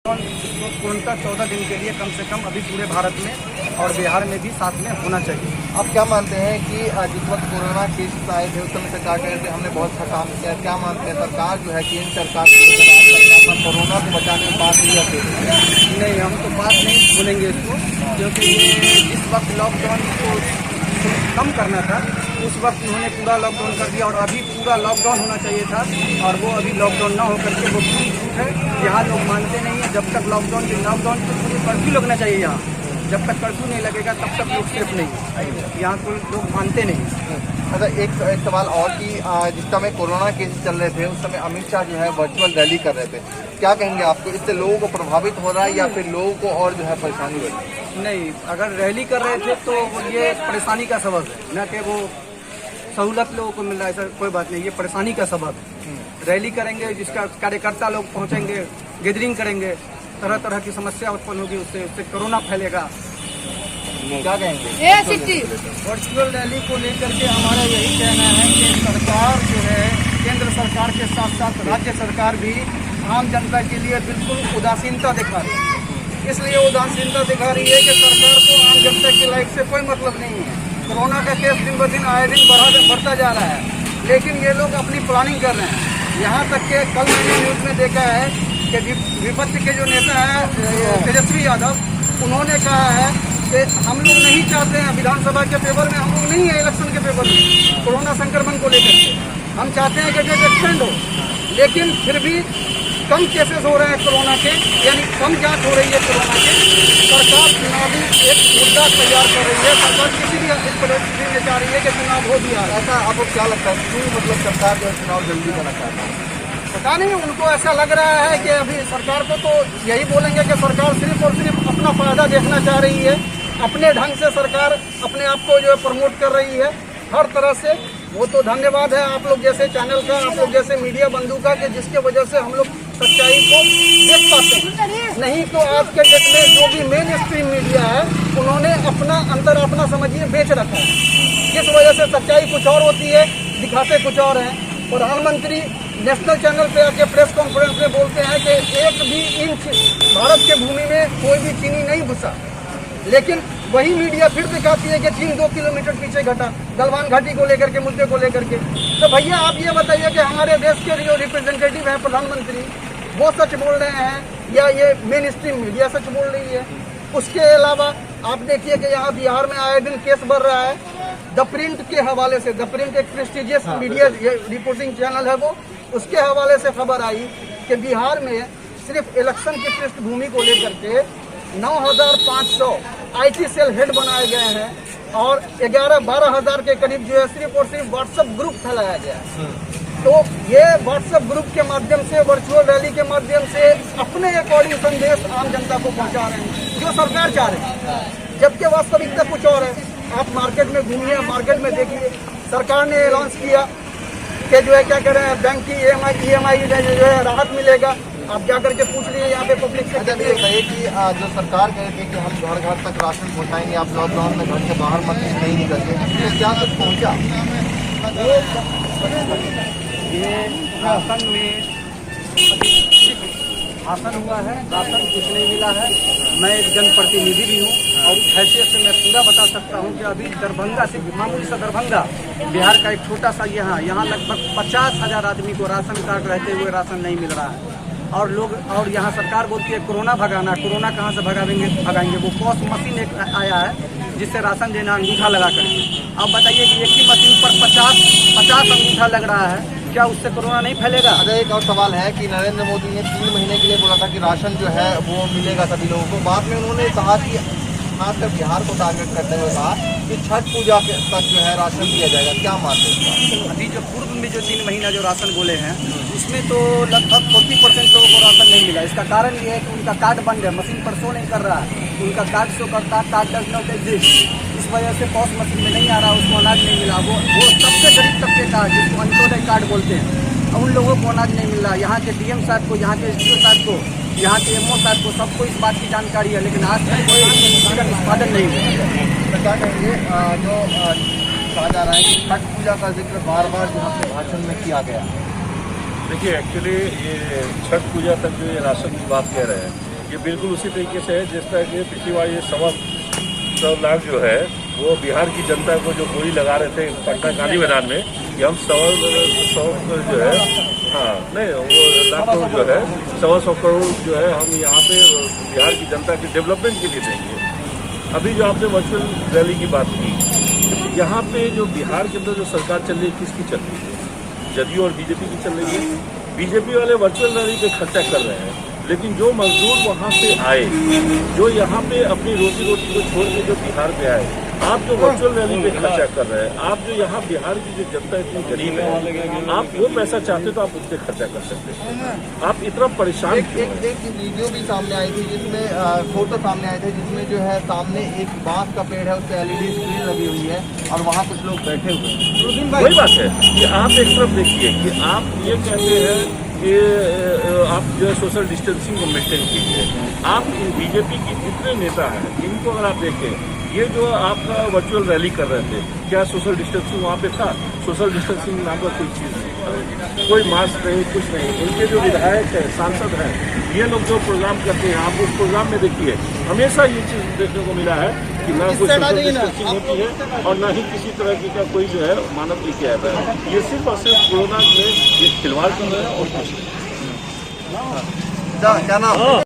इसको पूर्णतः 14 दिन के लिए कम से कम अभी पूरे भारत में और बिहार में भी साथ में होना चाहिए। आप क्या मानते हैं कि जिस वक्त कोरोना केस आए थे उस समय सरकार कह रहे थे हमने बहुत अच्छा काम किया, क्या मानते हैं सरकार जो है केंद्र सरकार अपना कोरोना को बचाने में बात नहीं करते? नहीं, हम तो बात नहीं बोलेंगे इसको, क्योंकि ये जिस वक्त लॉकडाउन को कम करना था उस वक्त उन्होंने पूरा लॉकडाउन कर दिया और अभी पूरा लॉकडाउन होना चाहिए था और वो अभी लॉकडाउन ना होकर के वो पूरी छूट है। यहाँ लोग मानते नहीं है। जब तक लॉकडाउन तो पूरी कर्फ्यू लगना चाहिए यहाँ, जब तक कर्फ्यू नहीं लगेगा तब तक लोग सेफ नहीं। यहाँ कोई लोग मानते नहीं। अच्छा, एक सवाल और कि जिस समय कोरोना केस चल रहे थे उस समय अमित शाह जो है वर्चुअल रैली कर रहे थे, क्या कहेंगे आपको? इससे लोगों को प्रभावित हो रहा है या फिर लोगों को और जो है परेशानी हो रही है? नहीं, अगर रैली कर रहे थे तो ये परेशानी का सबब है, न कि वो सहूलत लोगों को मिल रहा है, ऐसा कोई बात नहीं। ये परेशानी का सबब है। रैली करेंगे, जिसका कार्यकर्ता लोग पहुंचेंगे, गैदरिंग करेंगे, तरह तरह की समस्या उत्पन्न होगी, उससे कोरोना फैलेगा। क्या कहेंगे? वर्चुअल रैली को लेकर के हमारा यही कहना है कि सरकार जो है केंद्र सरकार के साथ साथ राज्य सरकार भी आम जनता के लिए बिल्कुल उदासीनता दिखा रही है। इसलिए उदासीनता दिखा रही है कि सरकार को आम जनता की लाइफ से कोई मतलब नहीं है। कोरोना का केस दिन ब दिन आए दिन बढ़ता जा रहा है, लेकिन ये लोग अपनी प्लानिंग कर रहे हैं। यहाँ तक के कल मैंने न्यूज में देखा है कि विपक्ष के जो नेता है तेजस्वी यादव, उन्होंने कहा है कि हम लोग नहीं चाहते हैं विधानसभा के पेपर में, हम लोग नहीं है इलेक्शन के पेपर में कोरोना संक्रमण को लेकर के। हम चाहते हैं कि डेट एक्सटेंड हो, लेकिन फिर भी कम केसेस हो रहे हैं कोरोना के, यानी कम जांच हो रही है कोरोना के। सरकार चुनावी एक मुद्दा तैयार कर रही है। सरकार किसी भी परिस्थिति में चाह रही है कि चुनाव हो दिया। ऐसा आपको क्या लगता है क्यों मतलब सरकार जो है चुनाव जल्दी करना चाहता है? पता नहीं, उनको ऐसा लग रहा है कि अभी सरकार को तो यही बोलेंगे कि सरकार सिर्फ और सिर्फ अपना फायदा देखना चाह रही है। अपने ढंग से सरकार अपने आप को जो है प्रमोट कर रही है हर तरह से। वो तो धन्यवाद है आप लोग जैसे चैनल का, आप लोग जैसे मीडिया बंधु का, कि जिसके वजह से हम लोग सच्चाई को देख पाते हैं। नहीं तो आज के डेट में जो भी मेन स्ट्रीम मीडिया है उन्होंने अपना समझिए बेच रखा है, जिस वजह से सच्चाई कुछ और होती है, दिखाते कुछ और हैं। प्रधानमंत्री नेशनल चैनल पे आके प्रेस कॉन्फ्रेंस में बोलते हैं कि 1 भी इंच भारत के भूमि में कोई भी चीनी नहीं घुसा, लेकिन वही मीडिया फिर दिखाती है कि चीन 2 किलोमीटर पीछे घटा गलवान घाटी को लेकर के, मुद्दे को लेकर के। तो भैया आप ये बताइए कि हमारे देश के जो रिप्रेजेंटेटिव है प्रधानमंत्री, वो सच बोल रहे हैं या ये मेन स्ट्रीम मीडिया सच बोल रही है? उसके अलावा आप देखिए कि यहाँ बिहार में आए दिन केस बढ़ रहा है। द प्रिंट के हवाले से, द प्रिंट एक प्रेस्टिजियस मीडिया रिपोर्टिंग चैनल है, वो उसके हवाले से खबर आई कि बिहार में सिर्फ इलेक्शन की पृष्ठभूमि को लेकर के 9,500 IT सेल हेड बनाए गए हैं और 11-12 हज़ार के करीब जो है सिर्फ और सिर्फ व्हाट्सएप ग्रुप फैलाया गया है। तो ये व्हाट्सएप ग्रुप के माध्यम से, वर्चुअल रैली के माध्यम से अपने अकॉर्डिंग संदेश आम जनता को पहुंचा रहे हैं जो सरकार चाह रही है, जबकि वास्तविकता कुछ और है। आप मार्केट में घूमिए, मार्केट में देखिए, सरकार ने अनाउंस किया कि जो है क्या कह रहे हैं, बैंक की EMI जो है राहत मिलेगा। आप जा करके पूछ लीजिए यहाँ पे पब्लिक से। बताइए कि जो सरकार कह रही थी कि हम घर घर तक राशन पहुँचाएंगे, आप लॉकडाउन में घर से बाहर मत नहीं निकलते, तो क्या कुछ पहुँचा? ये राशन में भाषण हुआ है, राशन कुछ नहीं मिला है। मैं एक जनप्रतिनिधि भी हूँ और उस हैसियत से मैं पूरा बता सकता हूँ कि अभी दरभंगा से, मामूली सा दरभंगा, बिहार का एक छोटा सा यहाँ लगभग 50,000 आदमी को राशन कार्ड रहते हुए राशन नहीं मिल रहा है। और यहाँ सरकार बोलती है कोरोना भगाना। कोरोना कहाँ से भगाएंगे? वो पॉस मशीन एक आया है जिससे राशन देना अंगूठा लगा कर। अब बताइए कि एक ही मशीन पर 50 अंगूठा लग रहा है, क्या उससे कोरोना नहीं फैलेगा? अच्छा, एक और सवाल है कि नरेंद्र मोदी ने 3 महीने के लिए बोला था कि राशन जो है वो मिलेगा सभी लोगों को। बाद में उन्होंने कहा कि खासकर बिहार को टारगेट करते हुए कहा कि छठ पूजा तक जो है राशन दिया जाएगा। क्या मानते हैं? अभी जो पूर्व में जो 3 महीना जो राशन बोले हैं उसमें तो लगभग 40% लोगों को राशन नहीं मिला। इसका कारण ये है कि उनका कार्ड बंद है, मशीन पर शो नहीं कर रहा है, उनका कार्ड शो करता है, कार्ड डज नॉट एग्जिस्ट। इस वजह से पॉस मशीन में नहीं आ रहा, उसको अनाज नहीं मिला। वो सबसे गरीब तबके का जिसको अंत्योदय कार्ड बोलते हैं, उन लोगों को अनाज नहीं मिल रहा। यहाँ के DM साहब को, यहाँ के SDO साहब को, यहाँ के MO साहब को, सबको इस बात की जानकारी है, लेकिन आज तक कोई निष्पादन नहीं हुआ। तो क्या कहेंगे जो कहा जा रहा है कि छठ पूजा का जिक्र बार बार जो अपने भाषण में किया गया? देखिए, एक्चुअली ये छठ पूजा तक जो ये राशन की बात कह रहे हैं, ये बिल्कुल उसी तरीके से है जिस तरह के पिछली बार ये 1.25 लाख जो है वो बिहार की जनता को जो गोली लगा रहे थे पटना गांधी मैदान में कि हम 100 जो है, हाँ नहीं वो लाख करोड़ जो है 100 करोड़ जो है हम यहाँ पे बिहार की जनता के डेवलपमेंट के लिए देंगे। अभी जो आपने वर्चुअल रैली की बात की, यहाँ पे जो बिहार के अंदर जो सरकार चल रही है किसकी चल रही है? जदयू और बीजेपी की चल रही है। बीजेपी वाले वर्चुअल रैली पे खर्चा कर रहे हैं, लेकिन जो मजदूर वहाँ से आए, जो यहाँ पे अपनी रोजी रोटी को छोड़ के जो बिहार पे आए, आप जो वर्चुअल रैली पे खर्चा कर रहे हैं, आप जो यहाँ बिहार की जो जनता इतनी गरीब है, आप वो पैसा चाहते तो आप उस पर खर्चा कर सकते हैं। आप इतना परेशान क्यों हैं? एक वीडियो भी सामने आई थी जिसमें फोटो सामने आए थे जिसमें जो है सामने एक बांस का पेड़ है, उस पर LED स्क्रीन लगी हुई है और वहाँ कुछ लोग बैठे हुए हैं। वही बात है कि आप एक तरफ देखिए कि आप ये कहते हैं कि आप जो है सोशल डिस्टेंसिंग को मेंटेन कीजिए। आप बीजेपी के जितने नेता हैं इनको अगर आप देखें, ये जो आपका वर्चुअल रैली कर रहे थे, क्या सोशल डिस्टेंसिंग वहाँ पे था? सोशल डिस्टेंसिंग नाम का कोई चीज़ नहीं था, कोई मास्क नहीं, कुछ नहीं। इनके जो विधायक हैं, सांसद हैं, ये लोग जो प्रोग्राम करते हैं, आप उस प्रोग्राम में देखिए हमेशा ये चीज़ देखने को मिला है कि ना कोई सोशल डिस्टेंसिंग होती है और ना ही किसी तरह की का कोई जो है मानक लेके आता है। ये सिर्फ और सिर्फ कोरोना में ये खिलवाड़ कर रहे हैं और कुछ नहीं। क्या नाम?